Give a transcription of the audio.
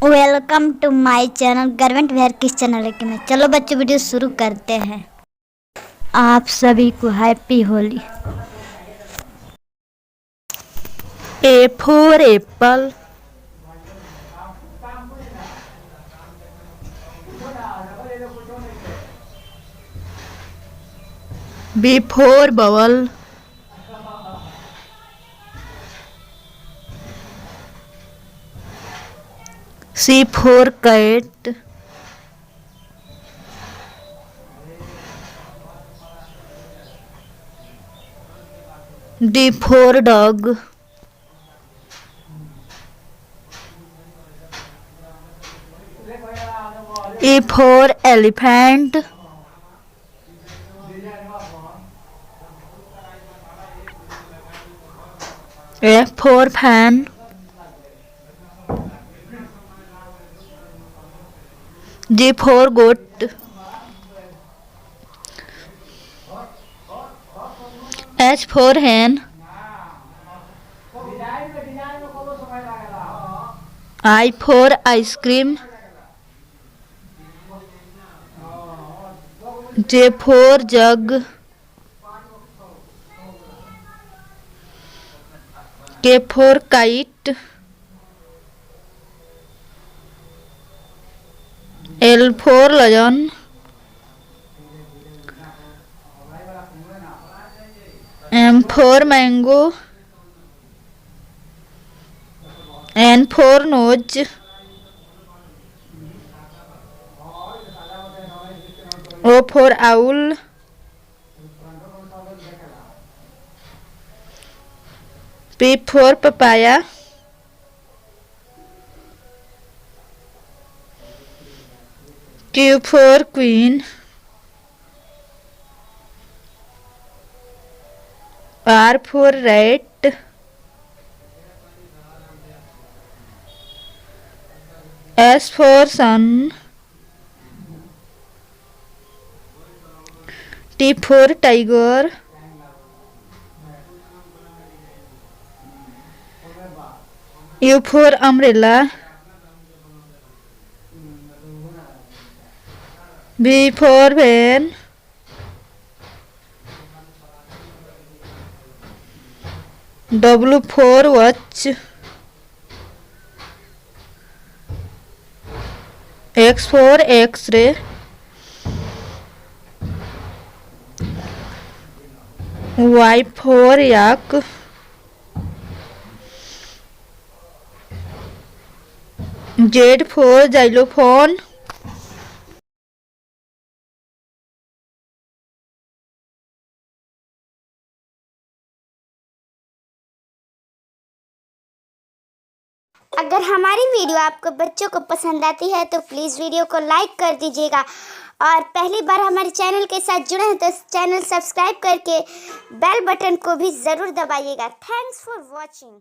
Welcome to my channel garment Bihar किस channel के में। चलो बच्चों वीडियो शुरू करते हैं। आप सभी को happy Holi. A for apple. B for bubble. C for cat. D for dog. E for elephant. F for fan. G for goat. H for hen. I for ice cream. J for jug. K for kite. L for lion. M for mango. N for nose. O for owl. P for papaya. Q for queen. R for rat. S for sun. T for tiger. U for umbrella. V for van. W for watch. X for X-ray. Y for yak. Z for xylophone. अगर हमारी video आपको बच्चों को पसंद आती है तो please video को लाइक कर दीजिएगा और पहली बार हमारे चैनल के साथ जुड़े हैं तो चैनल सब्सक्राइब करके बेल बटन को भी ज़रूर दबाइएगा। Thanks for watching.